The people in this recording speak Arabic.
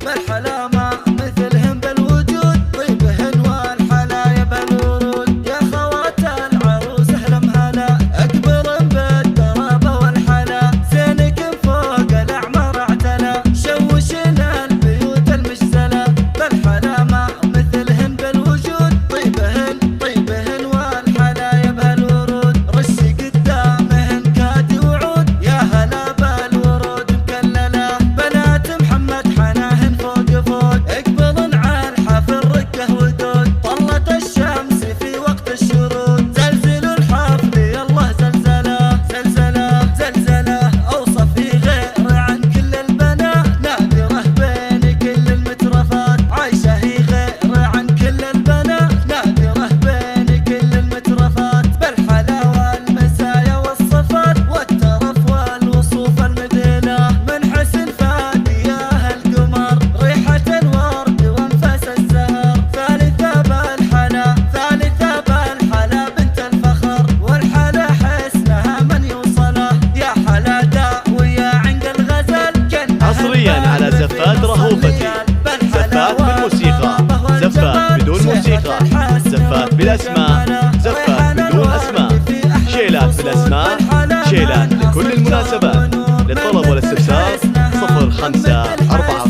بالحلا ما مثلهم بالوجود، طيبهن والحلايا بالورود. يا خوات العروس اهلا مهلا، اكبرن بالدرابة والحلا، زينك فوق الاعمار اعتلى، شوشن البيوت المشتلى. بالحلا ما مثلهن بالوجود، طيبهن والحلايا بالورود. رش قدامهن كادي وعود، يا هلا بالورود مكللة. بنات محمد حناهن فوق فوق، اقبلن عالحفل ركه ودود. طلت الشمس في وقت الشروق، زلزلوا الحفل يالله زلزلة. زلزلة اوصف في غير عن كل البنات، نادرة بين كل المترفات. عايشة هي غير عن كل البنات، نادرة بين كل المترفات. بالحلا والمزايا والصفات، والترف والوصوف المذهلة. من حسن فادياه القمر، ريحة الورد وانفاس الزهر. ثالثة بالحلا بنت الفخر، والحلا حسنها من يوصله. يا حلا داوية عند الغزل، حصريا على زفات رهوفتي، زفات بالموسيقى، زفات بدون موسيقى، زفات بالاسماء، زفات بدون اسماء، شيلات بالاسماء، شيلات لكل المناسبات. للطلب والاستفسار 05 4